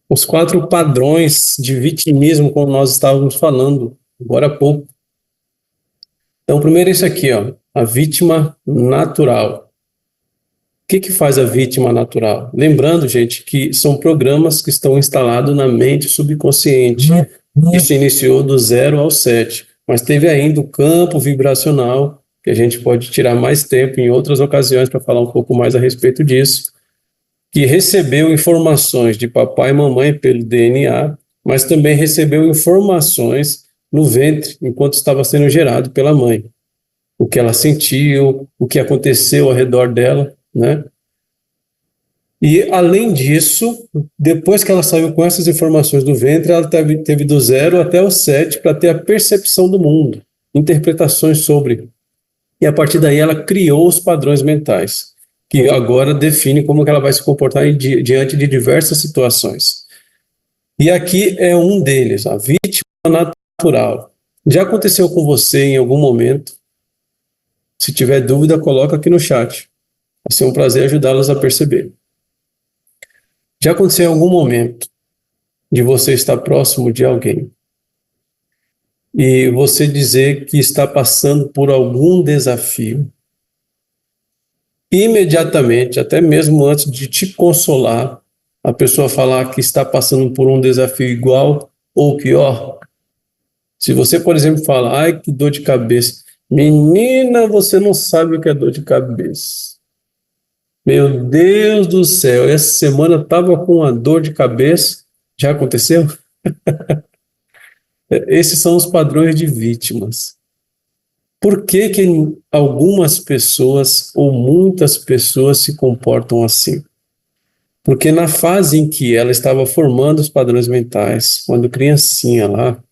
Os 4 padrões de vitimismo, como nós estávamos falando agora há pouco. Então, primeiro esse aqui, ó, a vítima natural. O que que faz a vítima natural? Lembrando, gente, que são programas que estão instalados na mente subconsciente. Isso iniciou do 0 ao 7, mas teve ainda o campo vibracional, que a gente pode tirar mais tempo em outras ocasiões para falar um pouco mais a respeito disso, que recebeu informações de papai e mamãe pelo DNA, mas também recebeu informações no ventre enquanto estava sendo gerado pela mãe. O que ela sentiu, o que aconteceu ao redor dela, né? E, além disso, depois que ela saiu com essas informações do ventre, ela teve do 0 até o 7 para ter a percepção do mundo, interpretações sobre. E, a partir daí, ela criou os padrões mentais, que agora define como que ela vai se comportar diante de diversas situações. E aqui é um deles, a vítima natural. Já aconteceu com você em algum momento? Se tiver dúvida, coloca aqui no chat. Vai ser um prazer ajudá-las a perceber. Já aconteceu em algum momento de você estar próximo de alguém e você dizer que está passando por algum desafio, imediatamente, até mesmo antes de te consolar, a pessoa falar que está passando por um desafio igual ou pior? Se você, por exemplo, fala, ai, que dor de cabeça, menina, você não sabe o que é dor de cabeça. Meu Deus do céu, essa semana eu estava com uma dor de cabeça. Já aconteceu? Esses são os padrões de vítimas. Por que que algumas pessoas ou muitas pessoas se comportam assim? Porque na fase em que ela estava formando os padrões mentais, quando criancinha lá,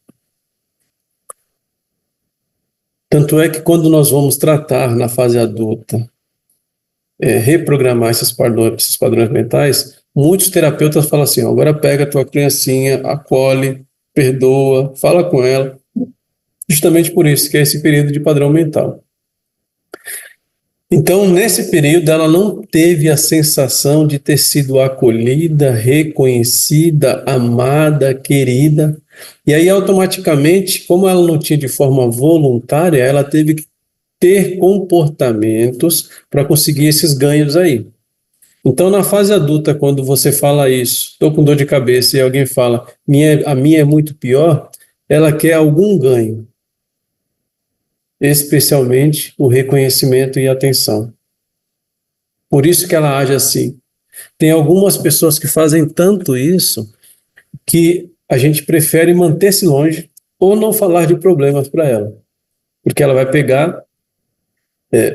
tanto é que quando nós vamos tratar na fase adulta, reprogramar esses padrões mentais, muitos terapeutas falam assim, ó, agora pega a tua criancinha, acolhe, perdoa, fala com ela, justamente por isso, que é esse período de padrão mental. Então, nesse período, ela não teve a sensação de ter sido acolhida, reconhecida, amada, querida. E aí, automaticamente, como ela não tinha de forma voluntária, ela teve que ter comportamentos para conseguir esses ganhos aí. Então, na fase adulta, quando você fala isso, estou com dor de cabeça e alguém fala, a minha é muito pior, ela quer algum ganho, especialmente o reconhecimento e atenção. Por isso que ela age assim. Tem algumas pessoas que fazem tanto isso que a gente prefere manter-se longe ou não falar de problemas para ela, porque ela vai pegar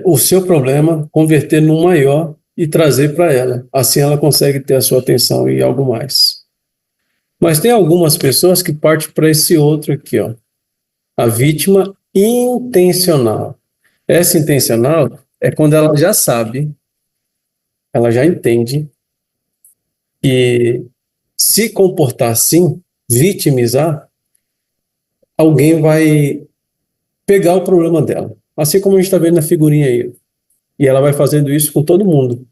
o seu problema, converter num maior e trazer para ela. Assim ela consegue ter a sua atenção e algo mais. Mas tem algumas pessoas que partem para esse outro aqui, ó, a vítima intencional. Essa intencional é quando ela já sabe, ela já entende que se comportar assim, vitimizar, alguém vai pegar o problema dela. Assim como a gente está vendo na figurinha aí. E ela vai fazendo isso com todo mundo.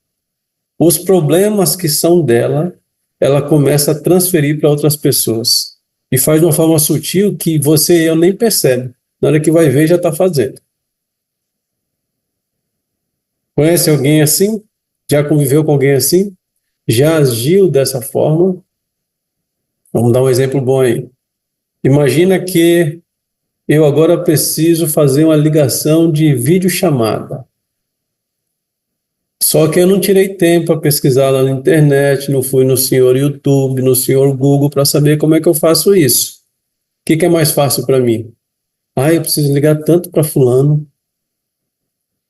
Os problemas que são dela, ela começa a transferir para outras pessoas. E faz de uma forma sutil que você e eu nem percebe. Na hora que vai ver, já está fazendo. Conhece alguém assim? Já conviveu com alguém assim? Já agiu dessa forma? Vamos dar um exemplo bom aí. Imagina que eu agora preciso fazer uma ligação de videochamada. Só que eu não tirei tempo para pesquisar lá na internet, não fui no senhor YouTube, no senhor Google para saber como é que eu faço isso. O que que é mais fácil para mim? Ah, eu preciso ligar tanto para fulano.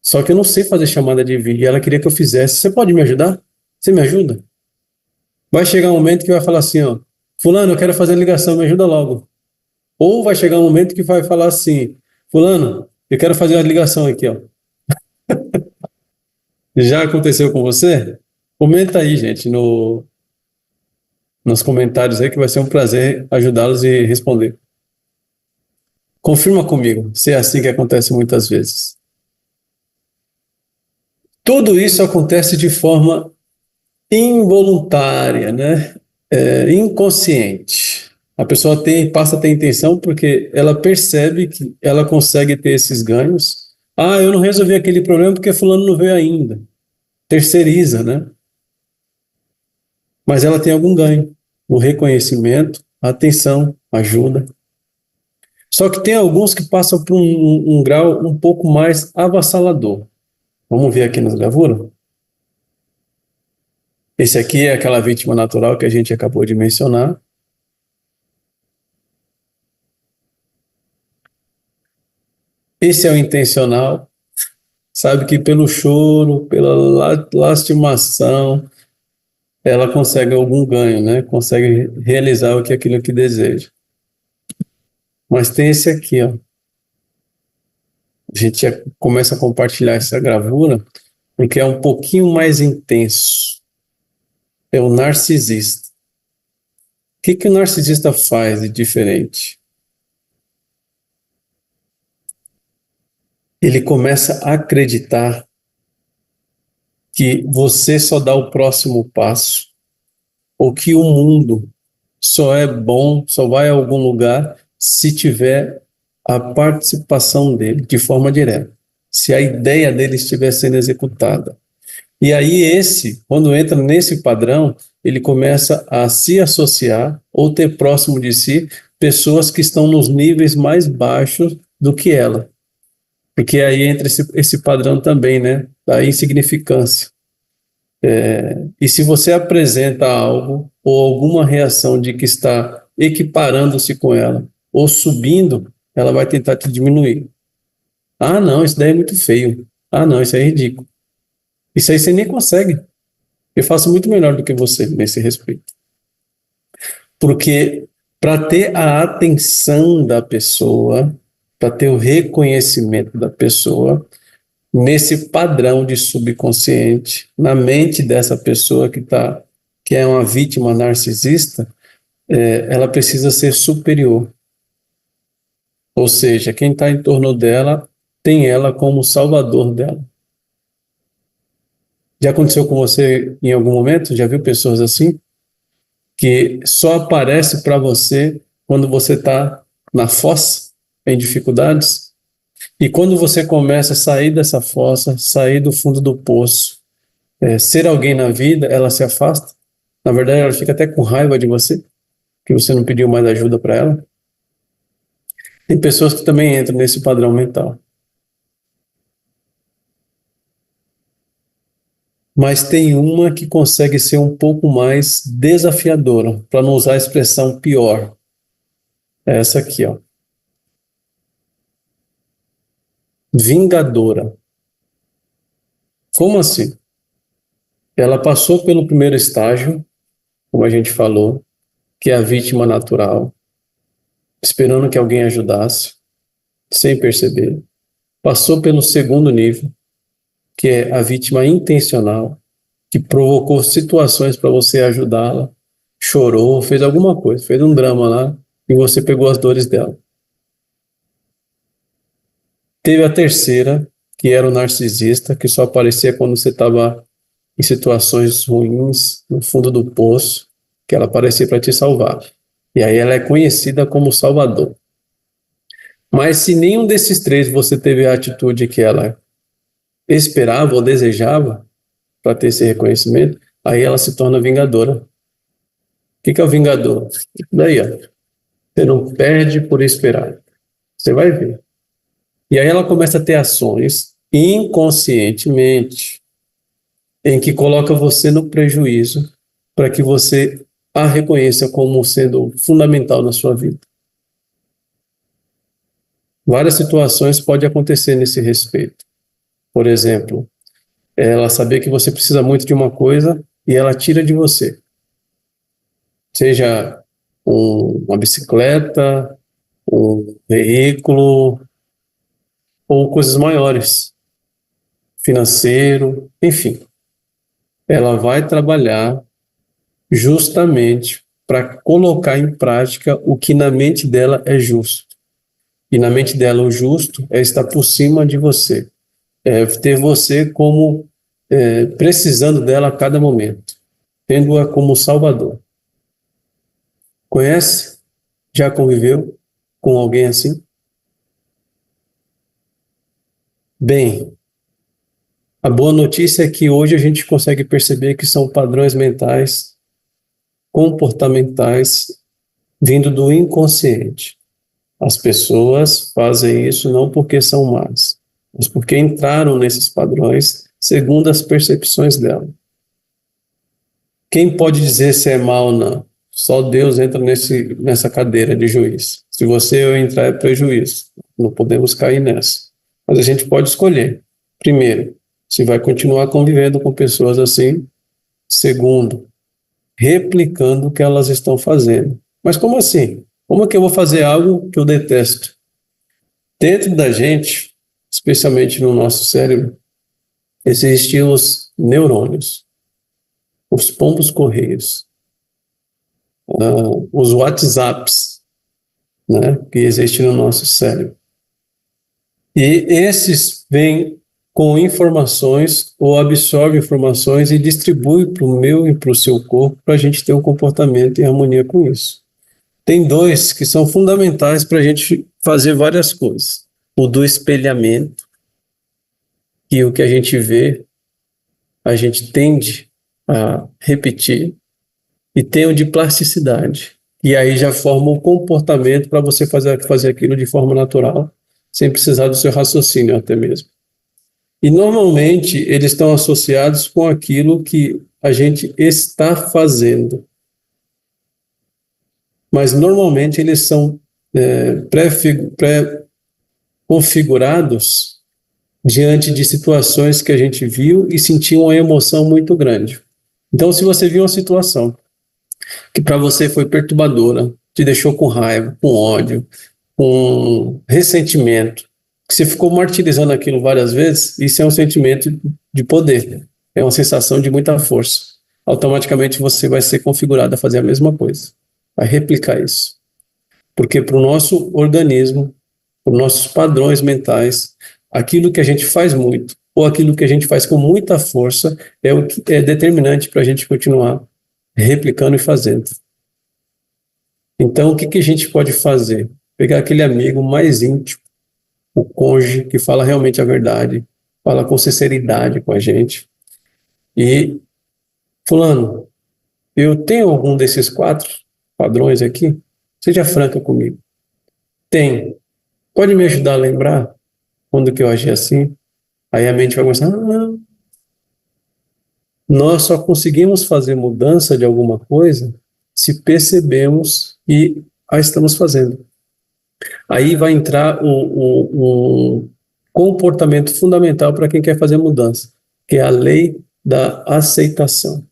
Só que eu não sei fazer chamada de vídeo. E ela queria que eu fizesse. Você pode me ajudar? Você me ajuda? Vai chegar um momento que vai falar assim, ó, fulano, eu quero fazer a ligação, me ajuda logo. Ou vai chegar um momento que vai falar assim, fulano, eu quero fazer a ligação aqui, ó. Já aconteceu com você? Comenta aí, gente, nos comentários aí, que vai ser um prazer ajudá-los e responder. Confirma comigo, se é assim que acontece muitas vezes. Tudo isso acontece de forma involuntária, né? inconsciente. A pessoa passa a ter intenção porque ela percebe que ela consegue ter esses ganhos. Ah, eu não resolvi aquele problema porque fulano não veio ainda. Terceiriza, né? Mas ela tem algum ganho. O reconhecimento, a atenção, ajuda. Só que tem alguns que passam por um grau um pouco mais avassalador. Vamos ver aqui nas gravuras? Esse aqui é aquela vítima natural que a gente acabou de mencionar. Esse é o intencional. Sabe que pelo choro, pela lastimação, ela consegue algum ganho, né? Consegue realizar aquilo que deseja. Mas tem esse aqui, ó. A gente já começa a compartilhar essa gravura porque é um pouquinho mais intenso. É o narcisista. O que o narcisista faz de diferente? Ele começa a acreditar que você só dá o próximo passo, ou que o mundo só é bom, só vai a algum lugar se tiver a participação dele de forma direta, se a ideia dele estiver sendo executada. E aí quando entra nesse padrão, ele começa a se associar ou ter próximo de si pessoas que estão nos níveis mais baixos do que ela. Porque aí entra esse padrão também, né, da insignificância. E se você apresenta algo ou alguma reação de que está equiparando-se com ela ou subindo, ela vai tentar te diminuir. Ah, não, isso daí é muito feio. Ah, não, isso aí é ridículo. Isso aí você nem consegue. Eu faço muito melhor do que você nesse respeito. Porque para ter a atenção da pessoa, para ter o reconhecimento da pessoa, nesse padrão de subconsciente, na mente dessa pessoa que é uma vítima narcisista, ela precisa ser superior. Ou seja, quem está em torno dela tem ela como salvador dela. Já aconteceu com você em algum momento? Já viu pessoas assim? Que só aparece para você quando você está na fossa, em dificuldades? E quando você começa a sair dessa fossa, sair do fundo do poço, ser alguém na vida, ela se afasta. Na verdade, ela fica até com raiva de você, que você não pediu mais ajuda para ela. Tem pessoas que também entram nesse padrão mental. Mas tem uma que consegue ser um pouco mais desafiadora, para não usar a expressão pior. É essa aqui, ó. Vingadora. Como assim? Ela passou pelo primeiro estágio, como a gente falou, que é a vítima natural, esperando que alguém ajudasse, sem perceber. Passou pelo segundo nível, que é a vítima intencional, que provocou situações para você ajudá-la, chorou, fez alguma coisa, fez um drama lá, e você pegou as dores dela. Teve a terceira, que era o narcisista, que só aparecia quando você estava em situações ruins, no fundo do poço, que ela aparecia para te salvar. E aí ela é conhecida como Salvador. Mas se nenhum desses três você teve a atitude que ela esperava ou desejava para ter esse reconhecimento, aí ela se torna vingadora. O que é o vingador? Daí, ó, você não perde por esperar. Você vai ver. E aí ela começa a ter ações inconscientemente em que coloca você no prejuízo para que você a reconheça como sendo fundamental na sua vida. Várias situações podem acontecer nesse respeito. Por exemplo, ela saber que você precisa muito de uma coisa e ela tira de você. Seja uma bicicleta, um veículo ou coisas maiores, financeiro, enfim. Ela vai trabalhar justamente para colocar em prática o que na mente dela é justo. E na mente dela o justo é estar por cima de você, é ter você como precisando dela a cada momento, tendo-a como salvador. Conhece? Já conviveu com alguém assim? Bem, a boa notícia é que hoje a gente consegue perceber que são padrões mentais, comportamentais, vindo do inconsciente. As pessoas fazem isso não porque são más, mas porque entraram nesses padrões segundo as percepções dela. Quem pode dizer se é mal ou não? Só Deus entra nessa cadeira de juiz. Se você ou eu entrar, é prejuízo. Não podemos cair nessa. Mas a gente pode escolher. Primeiro, se vai continuar convivendo com pessoas assim. Segundo, replicando o que elas estão fazendo. Mas como assim? Como é que eu vou fazer algo que eu detesto? Dentro da gente, especialmente no nosso cérebro, existem os neurônios, os pombos correios, os WhatsApps, né, que existem no nosso cérebro. E esses vêm com informações ou absorvem informações e distribuem para o meu e para o seu corpo para a gente ter um comportamento em harmonia com isso. Tem dois que são fundamentais para a gente fazer várias coisas. O do espelhamento, que o que a gente vê, a gente tende a repetir, e tem o de plasticidade. E aí já forma um comportamento para você fazer aquilo de forma natural, sem precisar do seu raciocínio até mesmo. E normalmente eles estão associados com aquilo que a gente está fazendo. Mas normalmente eles são pré-configurados diante de situações que a gente viu e sentiu uma emoção muito grande. Então, se você viu uma situação que para você foi perturbadora, te deixou com raiva, com ódio, com ressentimento, que você ficou martirizando aquilo várias vezes, isso é um sentimento de poder, é uma sensação de muita força. Automaticamente você vai ser configurado a fazer a mesma coisa, vai replicar isso. Porque para o nosso organismo, para os nossos padrões mentais, aquilo que a gente faz muito, ou aquilo que a gente faz com muita força, é o que é determinante para a gente continuar replicando e fazendo. Então, o que a gente pode fazer? Pegar aquele amigo mais íntimo, o cônjuge, que fala realmente a verdade, fala com sinceridade com a gente, e, fulano, eu tenho algum desses 4 padrões aqui? Seja franca comigo. Tem. Pode me ajudar a lembrar quando que eu agi assim? Aí a mente vai começar, nós só conseguimos fazer mudança de alguma coisa se percebemos e a estamos fazendo. Aí vai entrar um comportamento fundamental para quem quer fazer mudança, que é a lei da aceitação.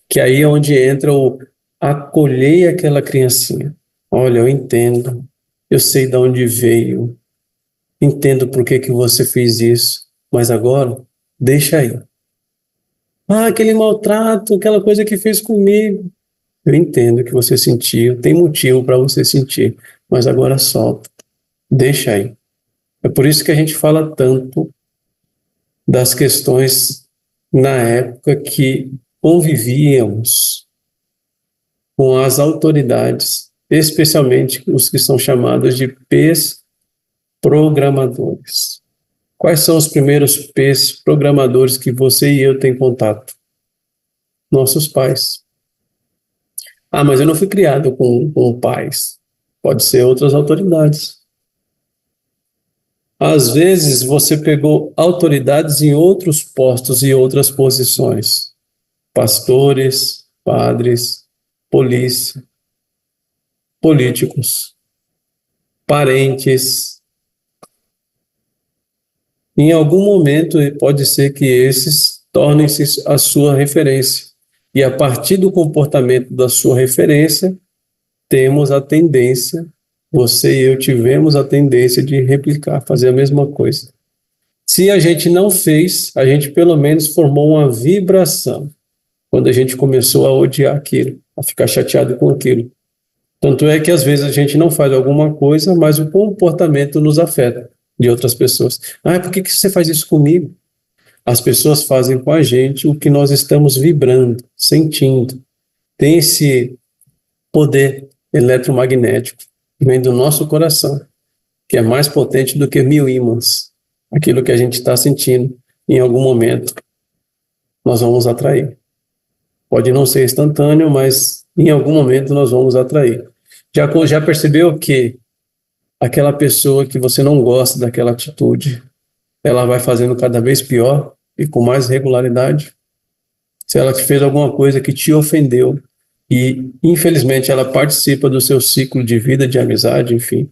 Que aí é onde entra o acolher aquela criancinha. Olha, eu entendo, eu sei de onde veio, entendo por que você fez isso, mas agora deixa aí. Aquele maltrato, aquela coisa que fez comigo. Eu entendo que você sentiu, tem motivo para você sentir, mas agora solta, deixa aí. É por isso que a gente fala tanto das questões na época que convivíamos com as autoridades, especialmente os que são chamados de P's programadores. Quais são os primeiros P's programadores que você e eu temos contato? Nossos pais. Mas eu não fui criado com pais. Pode ser outras autoridades. Às vezes você pegou autoridades em outros postos e outras posições. Pastores, padres, polícia, políticos, parentes. Em algum momento pode ser que esses tornem-se a sua referência. E a partir do comportamento da sua referência, temos a tendência, você e eu tivemos a tendência de replicar, fazer a mesma coisa. Se a gente não fez, a gente pelo menos formou uma vibração quando a gente começou a odiar aquilo, a ficar chateado com aquilo. Tanto é que às vezes a gente não faz alguma coisa, mas o comportamento nos afeta de outras pessoas. Por que você faz isso comigo? As pessoas fazem com a gente o que nós estamos vibrando, sentindo. Tem poder eletromagnético que vem do nosso coração, que é mais potente do que 1000 ímãs. Aquilo que a gente está sentindo, em algum momento, nós vamos atrair. Pode não ser instantâneo, mas em algum momento nós vamos atrair. Já percebeu que aquela pessoa que você não gosta daquela atitude, ela vai fazendo cada vez pior e com mais regularidade? Se ela fez alguma coisa que te ofendeu e, infelizmente, ela participa do seu ciclo de vida, de amizade, enfim,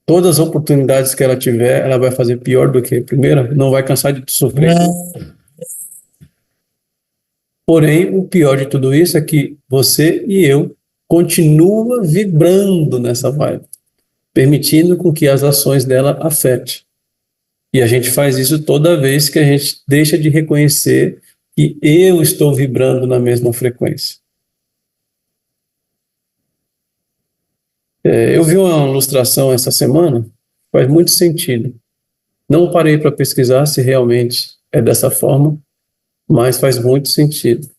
todas as oportunidades que ela tiver, ela vai fazer pior do que a primeira, não vai cansar de te sofrer. Porém, o pior de tudo isso é que você e eu continua vibrando nessa vibe, permitindo com que as ações dela afetem. E a gente faz isso toda vez que a gente deixa de reconhecer que eu estou vibrando na mesma frequência. Eu vi uma ilustração essa semana, faz muito sentido. Não parei para pesquisar se realmente é dessa forma, mas faz muito sentido.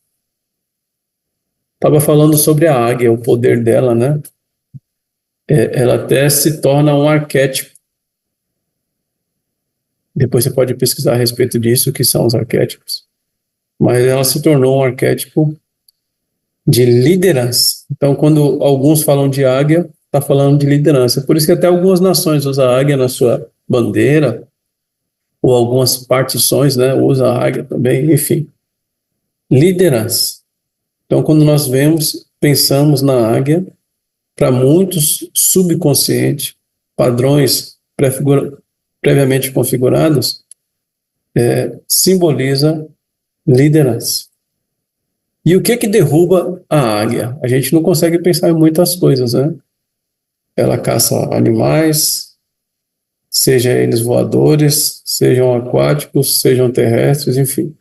Estava falando sobre a águia, o poder dela, né? Ela até se torna um arquétipo. Depois você pode pesquisar a respeito disso, o que são os arquétipos. Mas ela se tornou um arquétipo de liderança. Então, quando alguns falam de águia, está falando de liderança. Por isso que até algumas nações usam a águia na sua bandeira, ou algumas partições, né, usam a águia também, enfim. Liderança. Então, quando nós pensamos na águia, para muitos subconsciente, padrões previamente configurados, simboliza liderança. E o que derruba a águia? A gente não consegue pensar em muitas coisas, né? Ela caça animais, seja eles voadores, sejam aquáticos, sejam terrestres, enfim.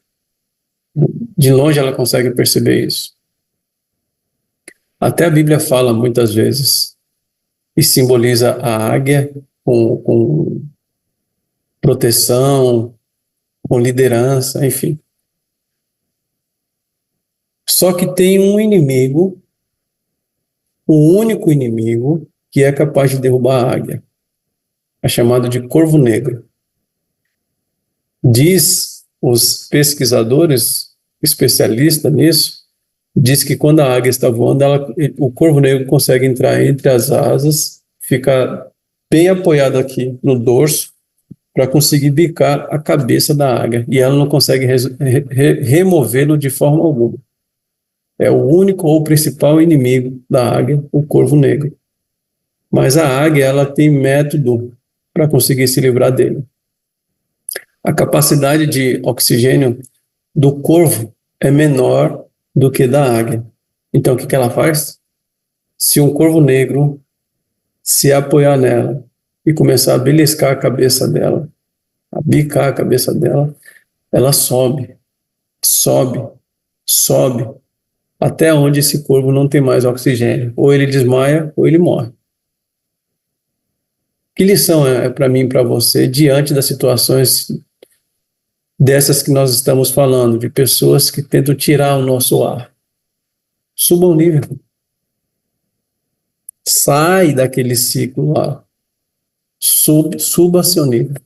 De longe ela consegue perceber isso. Até a Bíblia fala muitas vezes e simboliza a águia com proteção, com liderança, enfim. Só que tem um inimigo, o único inimigo que é capaz de derrubar a águia. É chamado de corvo negro. Diz os pesquisadores, especialistas nisso, diz que quando a águia está voando, o corvo negro consegue entrar entre as asas, ficar bem apoiado aqui no dorso, para conseguir bicar a cabeça da águia, e ela não consegue removê-lo de forma alguma. É o único ou principal inimigo da águia, o corvo negro. Mas a águia, ela tem método para conseguir se livrar dele. A capacidade de oxigênio do corvo é menor do que da águia. Então, o que ela faz? Se um corvo negro se apoiar nela e começar a beliscar a cabeça dela, a bicar a cabeça dela, ela sobe, sobe, sobe, até onde esse corvo não tem mais oxigênio. Ou ele desmaia, ou ele morre. Que lição é para mim e para você diante das situações dessas que nós estamos falando, de pessoas que tentam tirar o nosso ar? Suba o nível. Sai daquele ciclo lá. Suba seu nível.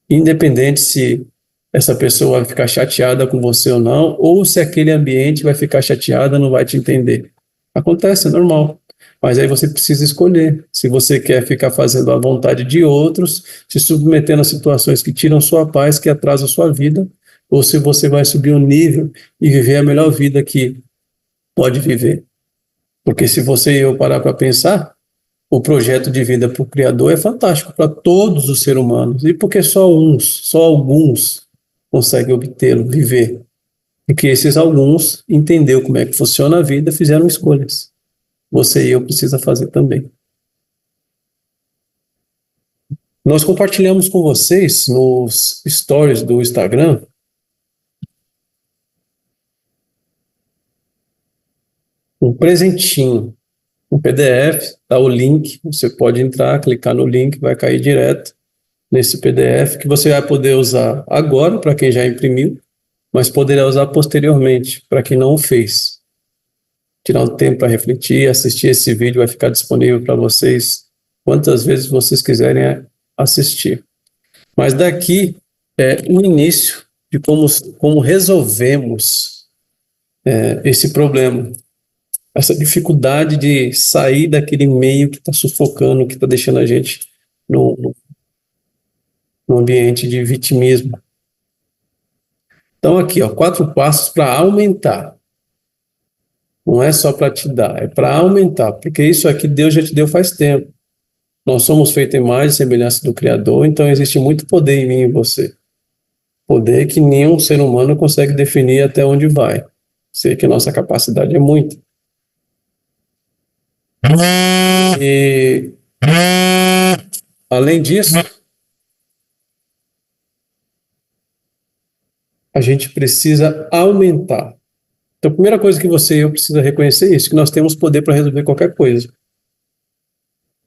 Independente se essa pessoa vai ficar chateada com você ou não, ou se aquele ambiente vai ficar chateada, não vai te entender. Acontece, é normal. Mas aí você precisa escolher se você quer ficar fazendo a vontade de outros, se submetendo a situações que tiram sua paz, que atrasam a sua vida, ou se você vai subir um nível e viver a melhor vida que pode viver. Porque se você e eu parar para pensar, o projeto de vida para o Criador é fantástico para todos os seres humanos. E porque só alguns conseguem obtê-lo, viver. Porque esses alguns entenderam como é que funciona a vida, fizeram escolhas. Você e eu precisa fazer também. Nós compartilhamos com vocês nos stories do Instagram um presentinho, um PDF, tá o link, você pode entrar, clicar no link, vai cair direto nesse PDF que você vai poder usar agora para quem já imprimiu, mas poderá usar posteriormente, para quem não o fez. Tirar um tempo para refletir, assistir esse vídeo, vai ficar disponível para vocês quantas vezes vocês quiserem assistir. Mas daqui é o início de como resolvemos esse problema, essa dificuldade de sair daquele meio que está sufocando, que está deixando a gente no ambiente de vitimismo. Então aqui, ó, 4 passos para aumentar. Não é só para te dar, é para aumentar, porque isso aqui Deus já te deu faz tempo. Nós somos feitos em imagem e semelhança do Criador, então existe muito poder em mim e em você. Poder que nenhum ser humano consegue definir até onde vai. Sei que a nossa capacidade é muita. E, além disso, a gente precisa aumentar. Então, a primeira coisa que você e eu precisa reconhecer é isso, que nós temos poder para resolver qualquer coisa.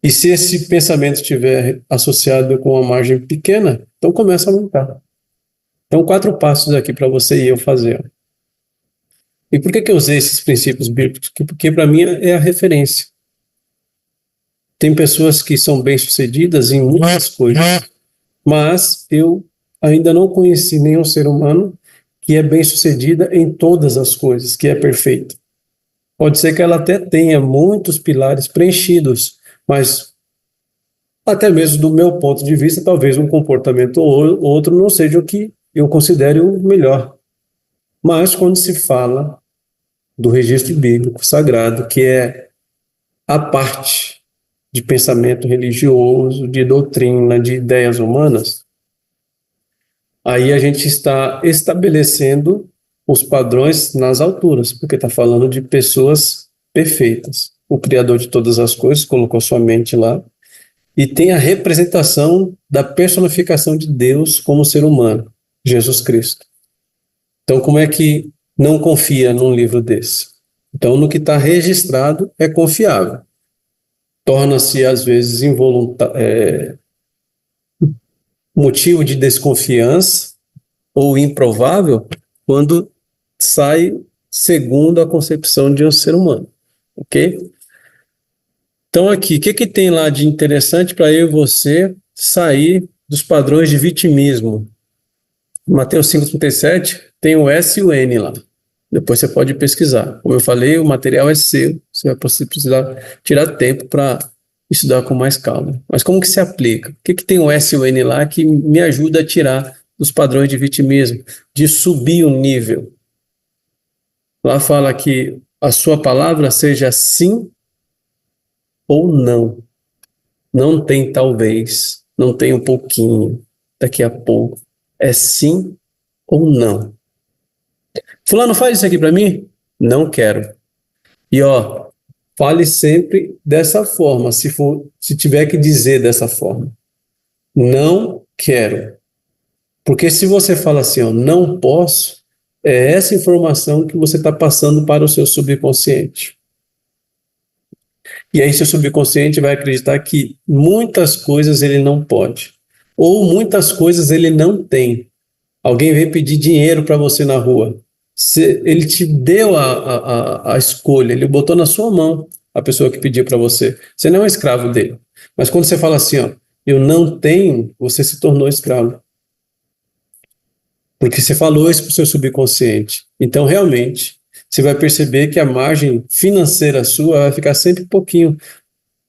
E se esse pensamento estiver associado com uma margem pequena, então começa a aumentar. Então, 4 passos aqui para você e eu fazer. E por que eu usei esses princípios bíblicos? Porque para mim é a referência. Tem pessoas que são bem-sucedidas em muitas coisas, mas eu ainda não conheci nenhum ser humano que é bem-sucedida em todas as coisas, que é perfeito. Pode ser que ela até tenha muitos pilares preenchidos, mas até mesmo do meu ponto de vista, talvez um comportamento ou outro não seja o que eu considere o melhor. Mas quando se fala do registro bíblico sagrado, que é a parte de pensamento religioso, de doutrina, de ideias humanas, aí a gente está estabelecendo os padrões nas alturas, porque está falando de pessoas perfeitas. O Criador de todas as coisas colocou sua mente lá, e tem a representação da personificação de Deus como ser humano, Jesus Cristo. Então, como é que não confia num livro desse? Então, no que está registrado é confiável. Torna-se, às vezes, motivo de desconfiança ou improvável quando sai segundo a concepção de um ser humano, ok? Então aqui, o que tem lá de interessante para eu e você sair dos padrões de vitimismo? Mateus 5,37 tem o S e o N lá. Depois você pode pesquisar. Como eu falei, o material é seu, você vai precisar tirar tempo para estudar com mais calma. Mas como que se aplica? O que tem o S e o N lá que me ajuda a tirar dos padrões de vitimismo, de subir o nível? Lá fala que a sua palavra seja sim ou não. Não tem talvez, não tem um pouquinho, daqui a pouco. É sim ou não. Fulano, faz isso aqui para mim? Não quero. E ó, fale sempre dessa forma, se tiver que dizer dessa forma. Não quero. Porque se você fala assim, ó, não posso, é essa informação que você está passando para o seu subconsciente. E aí seu subconsciente vai acreditar que muitas coisas ele não pode. Ou muitas coisas ele não tem. Alguém vem pedir dinheiro para você na rua. Ele te deu a escolha, ele botou na sua mão a pessoa que pediu para você. Você não é escravo dele. Mas quando você fala assim, ó, eu não tenho, você se tornou escravo. Porque você falou isso para o seu subconsciente. Então, realmente, você vai perceber que a margem financeira sua vai ficar sempre pouquinho.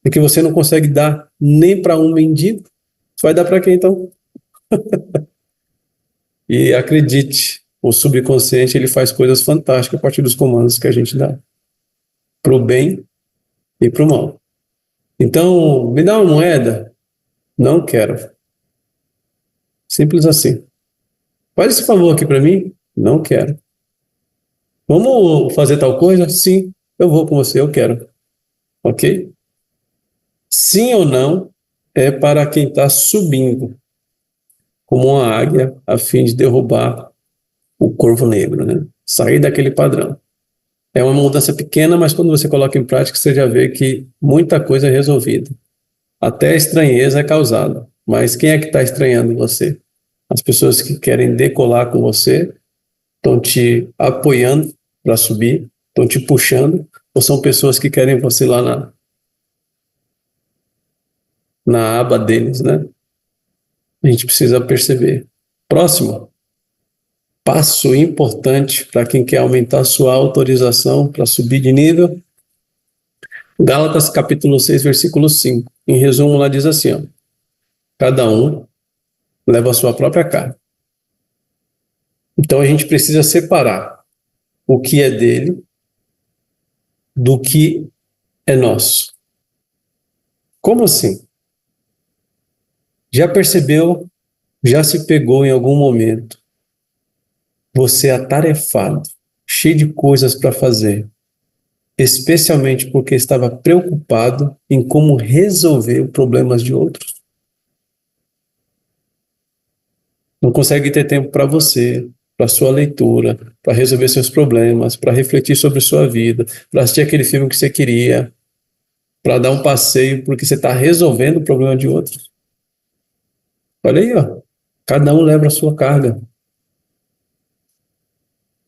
Porque você não consegue dar nem para um mendigo. Você vai dar para quem, então? E acredite, o subconsciente ele faz coisas fantásticas a partir dos comandos que a gente dá. Para o bem e para o mal. Então, me dá uma moeda? Não quero. Simples assim. Faz esse favor aqui para mim? Não quero. Vamos fazer tal coisa? Sim, eu vou com você, eu quero. Ok? Sim ou não é para quem está subindo, como uma águia, a fim de derrubar o corvo negro, né? Sair daquele padrão. É uma mudança pequena, mas quando você coloca em prática, você já vê que muita coisa é resolvida. Até a estranheza é causada. Mas quem é que está estranhando você? As pessoas que querem decolar com você Estão te apoiando para subir? Estão te puxando? Ou são pessoas que querem você lá na aba deles, né? A gente precisa perceber. Próximo. Passo importante para quem quer aumentar sua autorização para subir de nível. Gálatas capítulo 6, versículo 5. Em resumo, lá diz assim, ó, cada um leva a sua própria carga. Então a gente precisa separar o que é dele do que é nosso. Como assim? Já percebeu, já se pegou em algum momento, você atarefado, cheio de coisas para fazer, especialmente porque estava preocupado em como resolver os problemas de outros? Não consegue ter tempo para você, para sua leitura, para resolver seus problemas, para refletir sobre sua vida, para assistir aquele filme que você queria, para dar um passeio porque você está resolvendo o problema de outros. Olha aí, ó. Cada um leva a sua carga.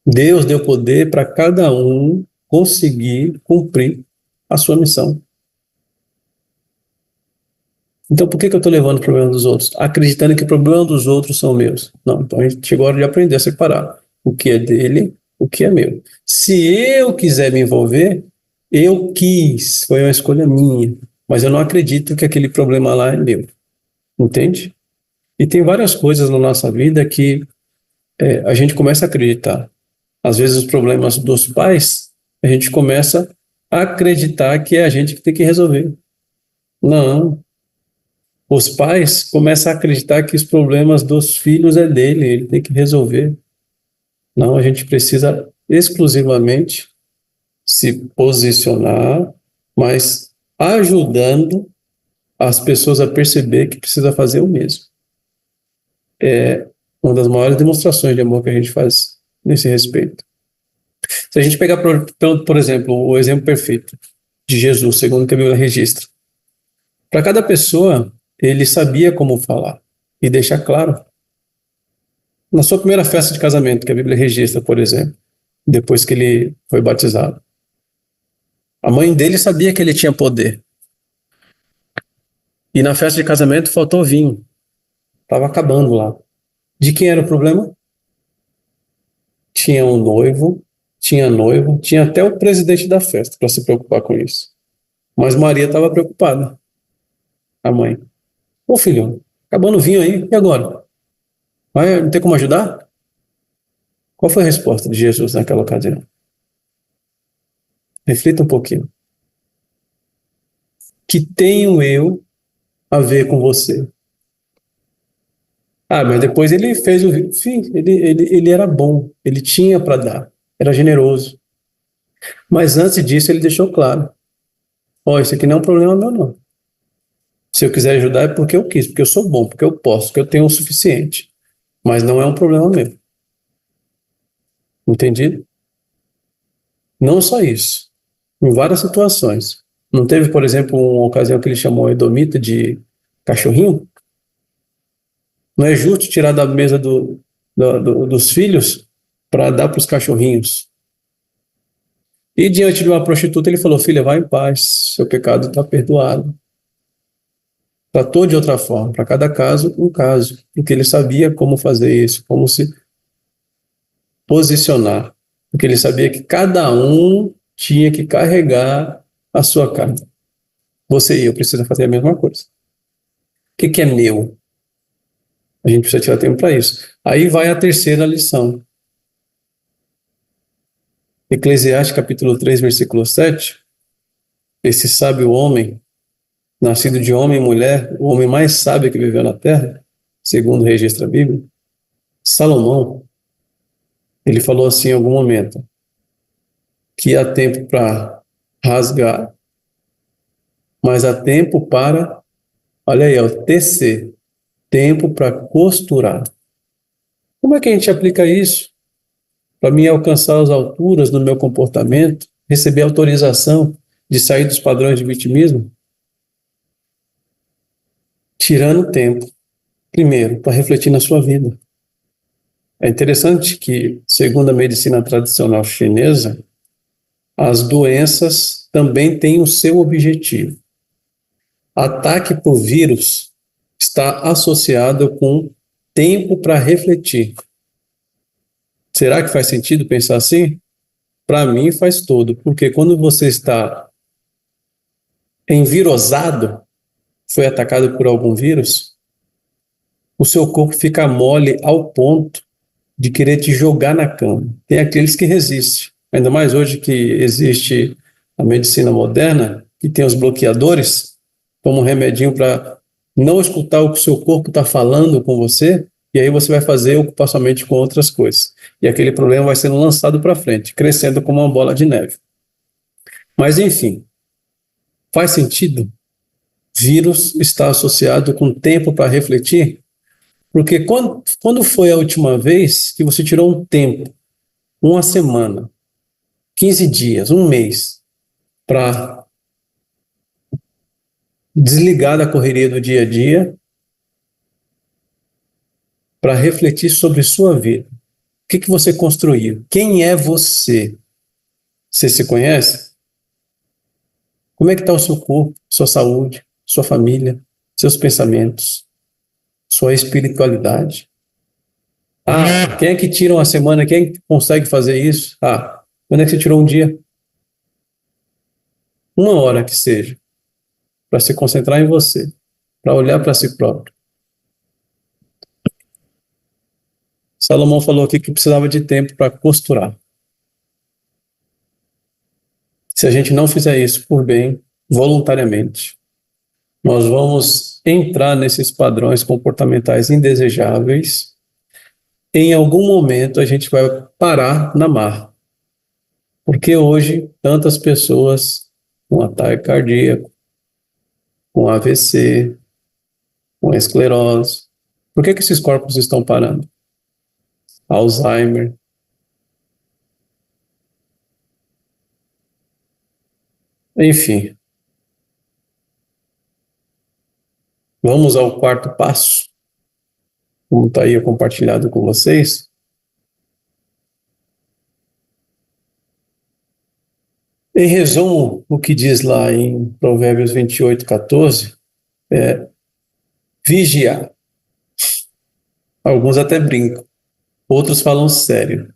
Deus deu poder para cada um conseguir cumprir a sua missão. Então, por que eu estou levando o problema dos outros? Acreditando que o problema dos outros são meus. Não, então a gente chegou a hora de aprender a separar o que é dele, o que é meu. Se eu quiser me envolver, eu quis, foi uma escolha minha, mas eu não acredito que aquele problema lá é meu. Entende? E tem várias coisas na nossa vida que a gente começa a acreditar. Às vezes os problemas dos pais, a gente começa a acreditar que é a gente que tem que resolver. Não. Os pais começam a acreditar que os problemas dos filhos é dele, ele tem que resolver. Não, a gente precisa exclusivamente se posicionar, mas ajudando as pessoas a perceber que precisa fazer o mesmo. É uma das maiores demonstrações de amor que a gente faz nesse respeito. Se a gente pegar, por exemplo, o exemplo perfeito de Jesus, segundo que a Bíblia registra, para cada pessoa, ele sabia como falar e deixar claro. Na sua primeira festa de casamento, que a Bíblia registra, por exemplo, depois que ele foi batizado, a mãe dele sabia que ele tinha poder. E na festa de casamento faltou vinho. Estava acabando lá. De quem era o problema? Tinha um noivo, tinha noivo, tinha até o presidente da festa para se preocupar com isso. Mas Maria estava preocupada, a mãe. Ô filho, acabando o vinho aí, e agora? Não tem como ajudar? Qual foi a resposta de Jesus naquela ocasião? Reflita um pouquinho. Que tenho eu a ver com você? Mas depois ele fez o vinho. Sim, ele era bom, ele tinha para dar, era generoso. Mas antes disso ele deixou claro: isso aqui não é um problema meu, não. Se eu quiser ajudar é porque eu quis, porque eu sou bom, porque eu posso, porque eu tenho o suficiente. Mas não é um problema meu. Entendido? Não só isso. Em várias situações. Não teve, por exemplo, uma ocasião que ele chamou a Edomita de cachorrinho? Não é justo tirar da mesa dos filhos para dar para os cachorrinhos. E diante de uma prostituta, ele falou: filha, vá em paz, seu pecado está perdoado. Tratou de outra forma, para cada caso, um caso, porque ele sabia como fazer isso, como se posicionar, porque ele sabia que cada um tinha que carregar a sua carga. Você e eu precisamos fazer a mesma coisa. O que é meu? A gente precisa tirar tempo para isso. Aí vai a terceira lição. Eclesiastes capítulo 3, versículo 7. Esse sábio homem, nascido de homem e mulher, o homem mais sábio que viveu na terra, segundo registra a Bíblia, Salomão, ele falou assim em algum momento, que há tempo para rasgar, mas há tempo para, olha aí, tecer, tempo para costurar. Como é que a gente aplica isso? Para mim alcançar as alturas do meu comportamento, receber autorização de sair dos padrões de vitimismo? Tirando tempo, primeiro, para refletir na sua vida. É interessante que, segundo a medicina tradicional chinesa, as doenças também têm o seu objetivo. Ataque por vírus está associado com tempo para refletir. Será que faz sentido pensar assim? Para mim faz todo, porque quando você está envirosado, foi atacado por algum vírus, o seu corpo fica mole ao ponto de querer te jogar na cama. Tem aqueles que resistem, ainda mais hoje que existe a medicina moderna, que tem os bloqueadores, toma um remedinho para não escutar o que o seu corpo está falando com você, e aí você vai fazer ocupar sua mente com outras coisas. E aquele problema vai sendo lançado para frente, crescendo como uma bola de neve. Mas, enfim, faz sentido? Vírus está associado com tempo para refletir? Porque quando foi a última vez que você tirou um tempo, uma semana, 15 dias, um mês, para desligar da correria do dia a dia, para refletir sobre sua vida? O que você construiu? Quem é você? Você se conhece? Como é que está o seu corpo, sua saúde, sua família, seus pensamentos, sua espiritualidade? Ah, quem é que tira uma semana? Quem é que consegue fazer isso? Ah, quando é que você tirou um dia? Uma hora que seja, para se concentrar em você, para olhar para si próprio. Salomão falou aqui que precisava de tempo para costurar. Se a gente não fizer isso por bem, voluntariamente, nós vamos entrar nesses padrões comportamentais indesejáveis. Em algum momento a gente vai parar na marra. Porque hoje tantas pessoas com ataque cardíaco, com AVC, com esclerose. Por que esses corpos estão parando? Alzheimer. Enfim, vamos ao quarto passo, como está aí compartilhado com vocês. Em resumo, o que diz lá em Provérbios 28:14 é vigiar. Alguns até brincam, outros falam sério.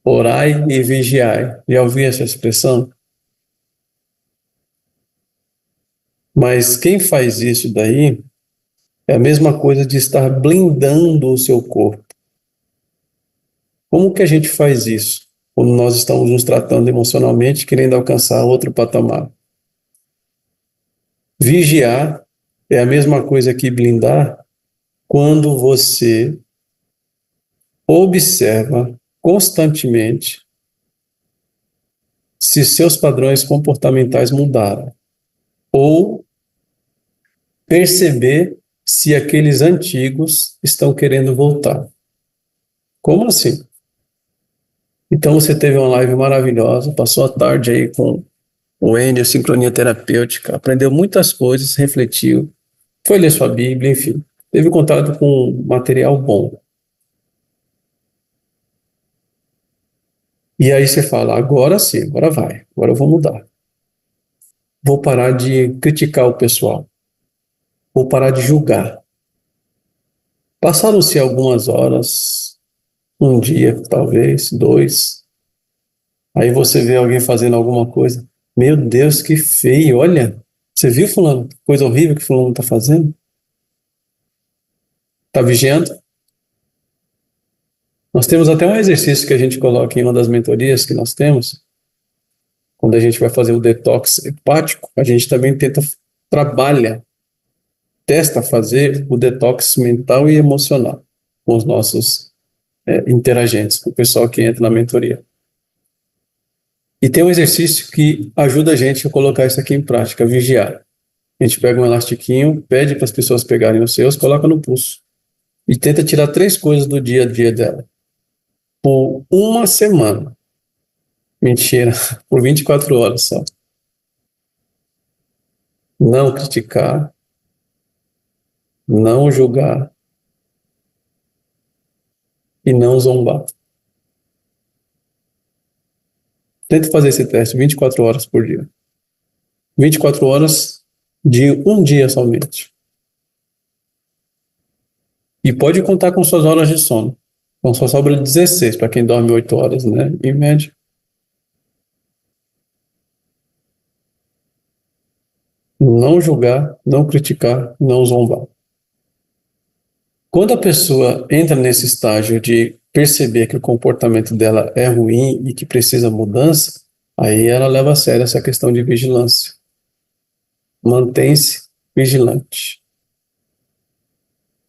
Orai e vigiai. Já ouvi essa expressão? Mas quem faz isso daí é a mesma coisa de estar blindando o seu corpo. Como que a gente faz isso? Quando nós estamos nos tratando emocionalmente, querendo alcançar outro patamar. Vigiar é a mesma coisa que blindar quando você observa constantemente se seus padrões comportamentais mudaram ou perceber se aqueles antigos estão querendo voltar. Como assim? Então você teve uma live maravilhosa, passou a tarde aí com o Ender, sincronia terapêutica, aprendeu muitas coisas, refletiu, foi ler sua Bíblia, enfim, teve contato com material bom. E aí você fala, agora sim, agora vai, agora eu vou mudar. Vou parar de criticar o pessoal, vou parar de julgar. Passaram-se algumas horas, um dia, talvez, dois, aí você vê alguém fazendo alguma coisa, meu Deus, que feio, olha, você viu fulano, que coisa horrível que fulano está fazendo? Está vigiando? Nós temos até um exercício que a gente coloca em uma das mentorias que nós temos, quando a gente vai fazer o detox hepático, a gente também trabalha, testa fazer o detox mental e emocional com os nossos interagentes, com o pessoal que entra na mentoria. E tem um exercício que ajuda a gente a colocar isso aqui em prática, vigiar. A gente pega um elastiquinho, pede para as pessoas pegarem os seus, coloca no pulso e tenta tirar 3 coisas do dia a dia dela por uma semana. Mentira, por 24 horas só. Não criticar, não julgar, e não zombar. Tente fazer esse teste 24 horas por dia. 24 horas de um dia somente. E pode contar com suas horas de sono. Então só sobra 16 para quem dorme 8 horas, né? Em média. Não julgar, não criticar, não zombar. Quando a pessoa entra nesse estágio de perceber que o comportamento dela é ruim e que precisa mudança, aí ela leva a sério essa questão de vigilância. Mantém-se vigilante.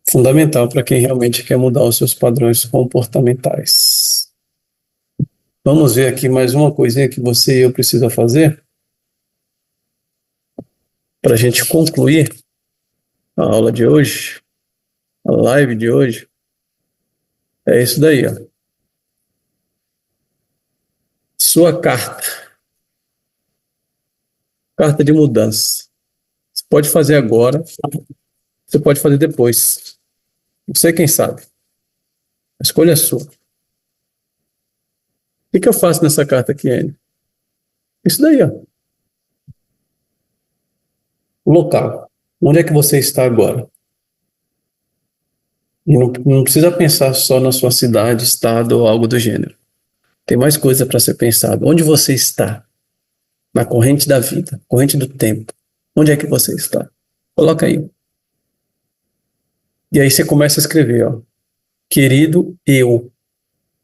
Fundamental para quem realmente quer mudar os seus padrões comportamentais. Vamos ver aqui mais uma coisinha que você e eu precisa fazer para a gente concluir a aula de hoje, a live de hoje. É isso daí, ó. Sua carta. Carta de mudança. Você pode fazer agora, você pode fazer depois. Não sei quem sabe. A escolha é sua. O que eu faço nessa carta aqui, Anne? Isso daí, ó. O local. Onde é que você está agora? E não precisa pensar só na sua cidade, estado ou algo do gênero. Tem mais coisa para ser pensado. Onde você está? Na corrente da vida, corrente do tempo. Onde é que você está? Coloca aí. E aí você começa a escrever, ó. Querido eu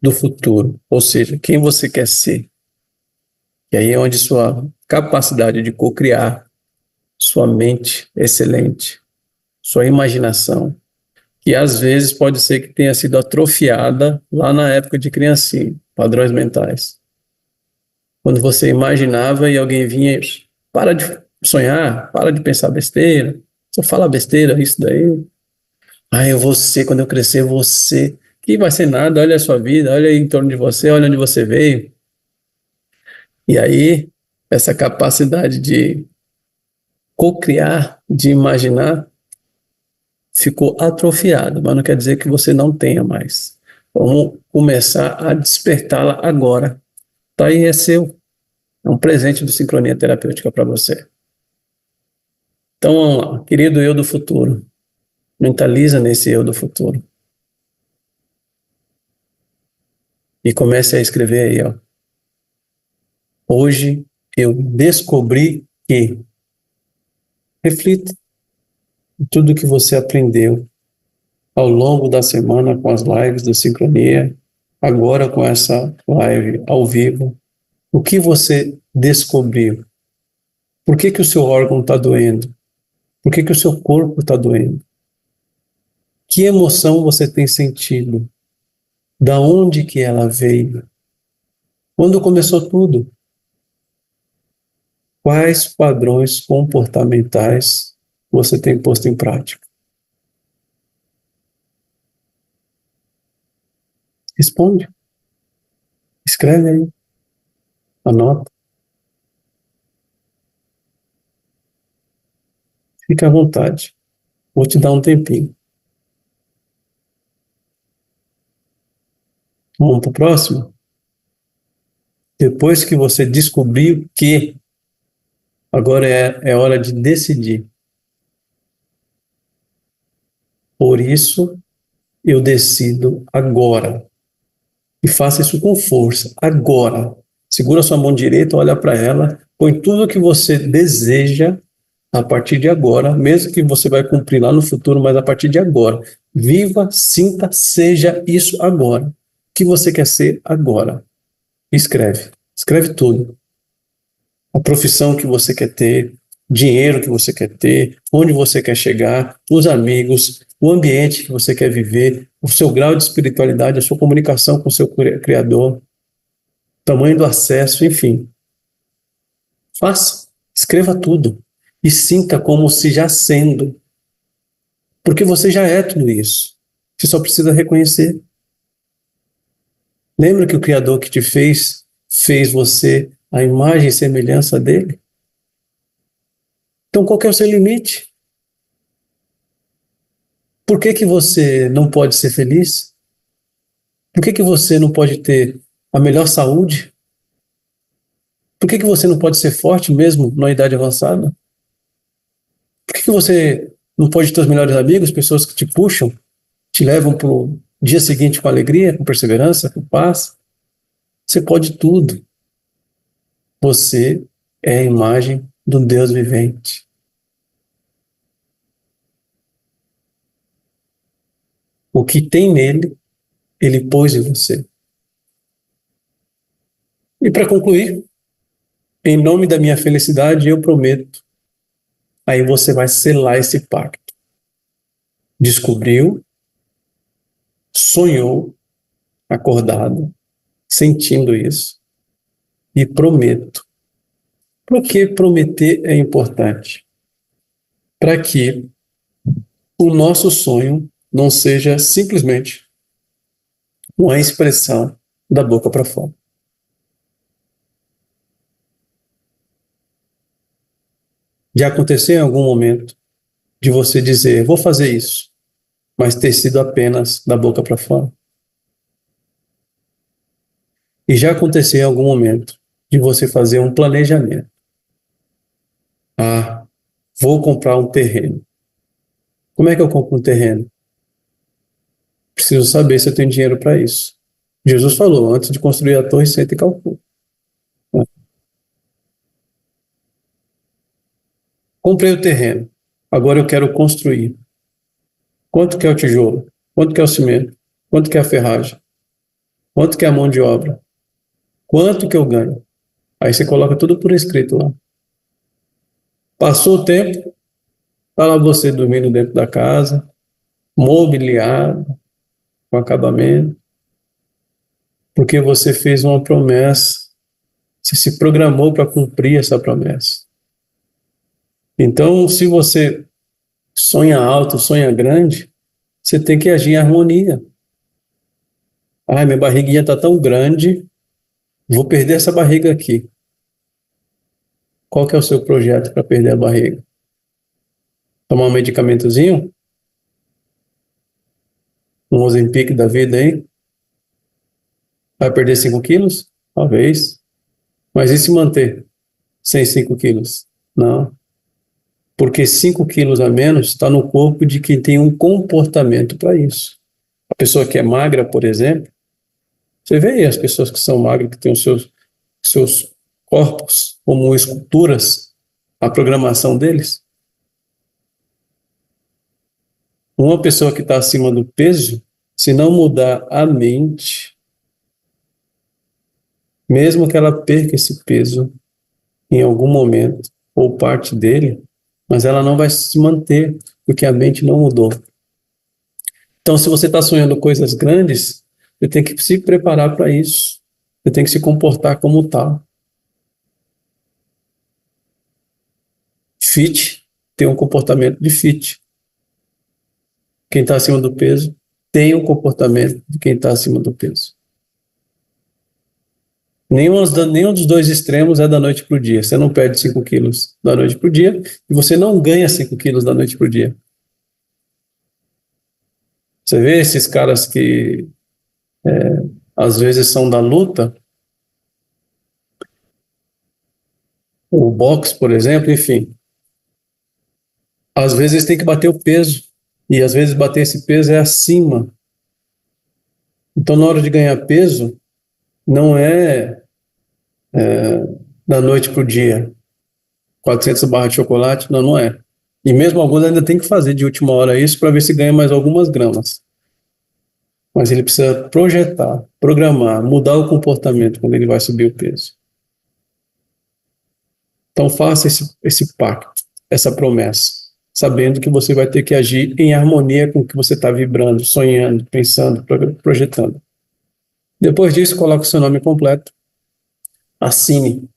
do futuro. Ou seja, quem você quer ser. E aí é onde sua capacidade de co-criar, sua mente excelente, sua imaginação, que às vezes pode ser que tenha sido atrofiada lá na época de criancinha, padrões mentais. Quando você imaginava e alguém vinha, para de sonhar, para de pensar besteira, só fala besteira, isso daí. Ah, eu vou ser, quando eu crescer, eu vou ser. Que vai ser nada, olha a sua vida, olha aí em torno de você, olha onde você veio. E aí, essa capacidade de co-criar, de imaginar, ficou atrofiada, mas não quer dizer que você não tenha mais. Vamos começar a despertá-la agora. Tá aí, é seu. É um presente do Sincronia Terapêutica para você. Então, vamos lá. Querido eu do futuro, mentaliza nesse eu do futuro. E comece a escrever aí, ó. Hoje eu descobri que. Reflita em tudo que você aprendeu ao longo da semana com as lives do Sincronia, agora com essa live ao vivo. O que você descobriu? Por que que o seu órgão está doendo? Por que que o seu corpo está doendo? Que emoção você tem sentido? Da onde que ela veio? Quando começou tudo? Quais padrões comportamentais você tem posto em prática? Responde. Escreve aí. Anota. Fica à vontade. Vou te dar um tempinho. Vamos para o próximo? Depois que você descobriu que, agora é hora de decidir. Por isso, eu decido agora. E faça isso com força, agora. Segura sua mão direita, olha para ela, põe tudo o que você deseja a partir de agora, mesmo que você vai cumprir lá no futuro, mas a partir de agora. Viva, sinta, seja isso agora. O que você quer ser agora? Escreve. Escreve tudo. A profissão que você quer ter, dinheiro que você quer ter, onde você quer chegar, os amigos, o ambiente que você quer viver, o seu grau de espiritualidade, a sua comunicação com o seu Criador, tamanho do acesso, enfim. Faça, escreva tudo e sinta como se já sendo, porque você já é tudo isso. Você só precisa reconhecer. Lembra que o Criador que te fez você a imagem e semelhança dele? Então, qual que é o seu limite? Por que que você não pode ser feliz? Por que que você não pode ter a melhor saúde? Por que que você não pode ser forte mesmo na idade avançada? Por que que você não pode ter os melhores amigos, pessoas que te puxam, te levam para o dia seguinte com alegria, com perseverança, com paz? Você pode tudo. Você é a imagem do Deus vivente. O que tem nele, ele pôs em você. E para concluir, em nome da minha felicidade, eu prometo. Aí você vai selar esse pacto. Descobriu, sonhou, acordado, sentindo isso, e prometo. Por que prometer é importante? Para que o nosso sonho não seja simplesmente uma expressão da boca para fora. Já aconteceu em algum momento de você dizer, vou fazer isso, mas ter sido apenas da boca para fora? E já aconteceu em algum momento de você fazer um planejamento. Ah, vou comprar um terreno. Como é que eu compro um terreno? Preciso saber se eu tenho dinheiro para isso. Jesus falou, antes de construir a torre, senta e calcula. Comprei o terreno, agora eu quero construir. Quanto que é o tijolo? Quanto que é o cimento? Quanto que é a ferragem? Quanto que é a mão de obra? Quanto que eu ganho? Aí você coloca tudo por escrito lá. Passou o tempo, tá lá você dormindo dentro da casa, mobiliado, com acabamento, porque você fez uma promessa, você se programou para cumprir essa promessa. Então, se você sonha alto, sonha grande, você tem que agir em harmonia. Ai, minha barriguinha está tão grande, vou perder essa barriga aqui. Qual que é o seu projeto para perder a barriga? Tomar um medicamentozinho? Um Ozempic da vida aí? Vai perder 5 quilos? Talvez. Mas e se manter sem 5 quilos? Não. Porque 5 quilos a menos está no corpo de quem tem um comportamento para isso. A pessoa que é magra, por exemplo, você vê aí as pessoas que são magras, que têm os seus corpos como esculturas, a programação deles. Uma pessoa que está acima do peso, se não mudar a mente, mesmo que ela perca esse peso em algum momento, ou parte dele, mas ela não vai se manter, porque a mente não mudou. Então, se você está sonhando coisas grandes, você tem que se preparar para isso. Você tem que se comportar como tal. Fit tem um comportamento de fit. Quem está acima do peso tem um comportamento de quem está acima do peso. Nenhum dos dois extremos é da noite para o dia. Você não perde 5 quilos da noite para o dia e você não ganha 5 quilos da noite para o dia. Você vê esses caras que às vezes são da luta, o boxe, por exemplo, enfim. Às vezes tem que bater o peso e às vezes bater esse peso é acima. Então, na hora de ganhar peso, não é da noite para o dia. 400 barras de chocolate, não, não é. E mesmo alguns ainda tem que fazer de última hora isso para ver se ganha mais algumas gramas. Mas ele precisa projetar, programar, mudar o comportamento quando ele vai subir o peso. Então faça esse pacto, essa promessa, sabendo que você vai ter que agir em harmonia com o que você está vibrando, sonhando, pensando, projetando. Depois disso, coloque o seu nome completo, assine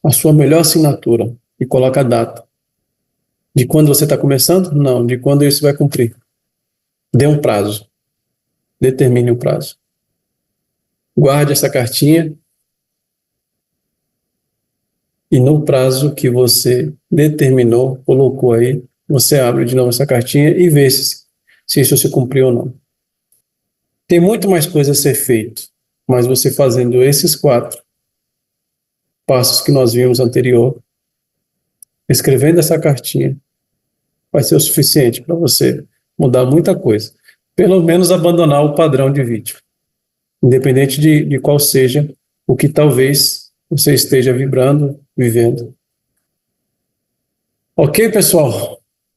a sua melhor assinatura e coloque a data. De quando você está começando? Não, de quando isso vai cumprir. Dê um prazo. Determine o prazo. Guarde essa cartinha e no prazo que você determinou, colocou aí, você abre de novo essa cartinha e vê se isso se cumpriu ou não. Tem muito mais coisa a ser feito, mas você fazendo esses 4 passos que nós vimos anterior, escrevendo essa cartinha, vai ser o suficiente para você mudar muita coisa. Pelo menos abandonar o padrão de vítima, independente de qual seja o que talvez você esteja vibrando, vivendo. Ok, pessoal?